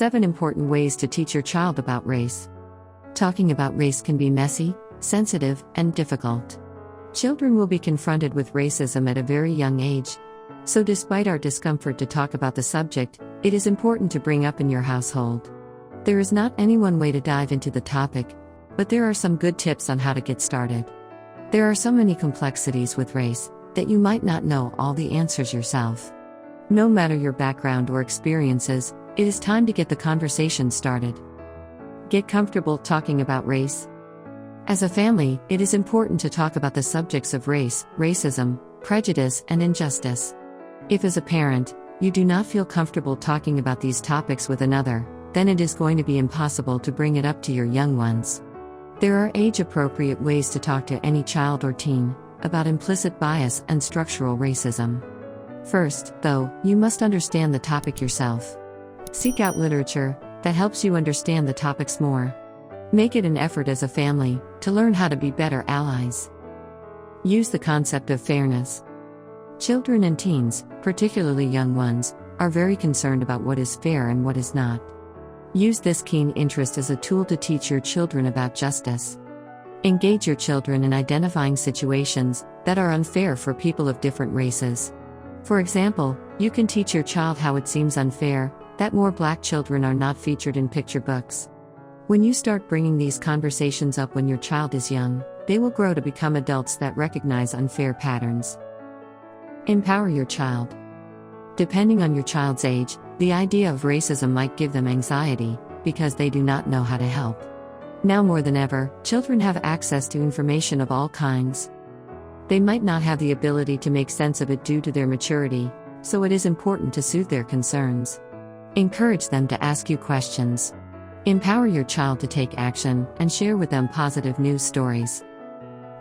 7 important ways to teach your child about race. Talking about race can be messy, sensitive, and difficult. Children will be confronted with racism at a very young age. So despite our discomfort to talk about the subject, it is important to bring up in your household. There is not any one way to dive into the topic, but there are some good tips on how to get started. There are so many complexities with race that you might not know all the answers yourself. No matter your background or experiences, it is time to get the conversation started. Get comfortable talking about race. As a family, it is important to talk about the subjects of race, racism, prejudice, and injustice. If as a parent, you do not feel comfortable talking about these topics with another, then it is going to be impossible to bring it up to your young ones. There are age-appropriate ways to talk to any child or teen about implicit bias and structural racism. First, though, you must understand the topic yourself. Seek out literature that helps you understand the topics more. Make it an effort as a family to learn how to be better allies. Use the concept of fairness. Children and teens, particularly young ones, are very concerned about what is fair and what is not. Use this keen interest as a tool to teach your children about justice. Engage your children in identifying situations that are unfair for people of different races. For example, you can teach your child how it seems unfair that more Black children are not featured in picture books. When you start bringing these conversations up when your child is young, they will grow to become adults that recognize unfair patterns. Empower your child. Depending on your child's age, the idea of racism might give them anxiety because they do not know how to help. Now more than ever, children have access to information of all kinds. They might not have the ability to make sense of it due to their maturity, so it is important to soothe their concerns. Encourage them to ask you questions. Empower your child to take action and share with them positive news stories.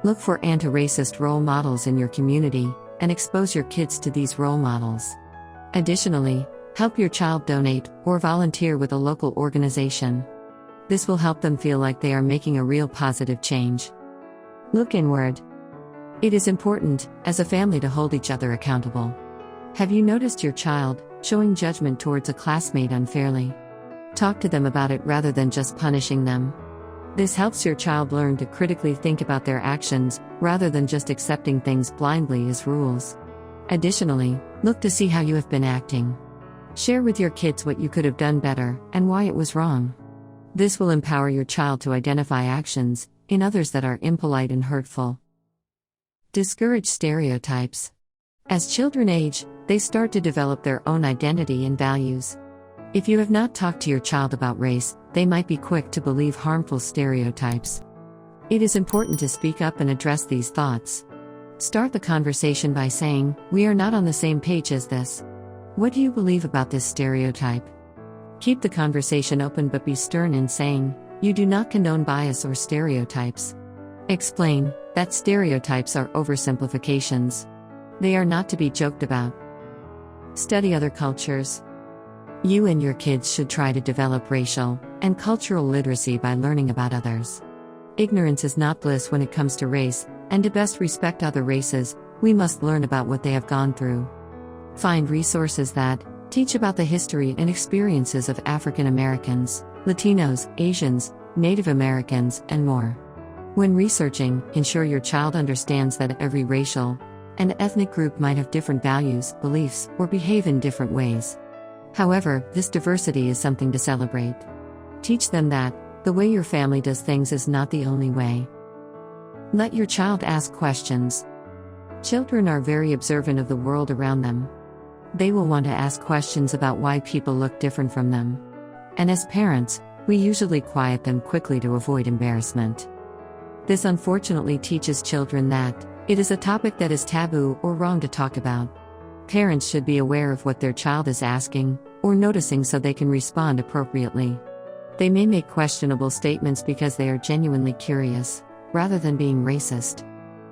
Look for anti-racist role models in your community and expose your kids to these role models. Additionally, help your child donate or volunteer with a local organization. This will help them feel like they are making a real positive change. Look inward. It is important, as a family, to hold each other accountable. Have you noticed your child showing judgment towards a classmate unfairly? Talk to them about it rather than just punishing them. This helps your child learn to critically think about their actions, rather than just accepting things blindly as rules. Additionally, look to see how you have been acting. Share with your kids what you could have done better, and why it was wrong. This will empower your child to identify actions in others that are impolite and hurtful. Discourage stereotypes. As children age, they start to develop their own identity and values. If you have not talked to your child about race, they might be quick to believe harmful stereotypes. It is important to speak up and address these thoughts. Start the conversation by saying, "We are not on the same page as this. What do you believe about this stereotype?" Keep the conversation open but be stern in saying, "You do not condone bias or stereotypes." Explain that stereotypes are oversimplifications. They are not to be joked about. Study other cultures. You and your kids should try to develop racial and cultural literacy by learning about others. Ignorance is not bliss when it comes to race, and to best respect other races, we must learn about what they have gone through. Find resources that teach about the history and experiences of African Americans, Latinos, Asians, Native Americans, and more. When researching, ensure your child understands that every racial and ethnic group might have different values, beliefs, or behave in different ways. However, this diversity is something to celebrate. Teach them that the way your family does things is not the only way. Let your child ask questions. Children are very observant of the world around them. They will want to ask questions about why people look different from them. And as parents, we usually quiet them quickly to avoid embarrassment. This unfortunately teaches children that it is a topic that is taboo or wrong to talk about. Parents should be aware of what their child is asking or noticing so they can respond appropriately. They may make questionable statements because they are genuinely curious, rather than being racist.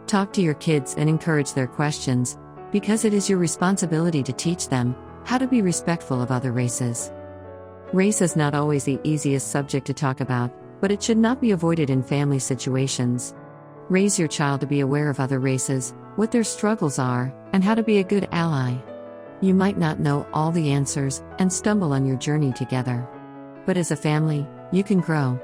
Talk to your kids and encourage their questions, because it is your responsibility to teach them how to be respectful of other races. Race is not always the easiest subject to talk about, but it should not be avoided in family situations. Raise your child to be aware of other races, what their struggles are, and how to be a good ally. You might not know all the answers and stumble on your journey together. But as a family, you can grow.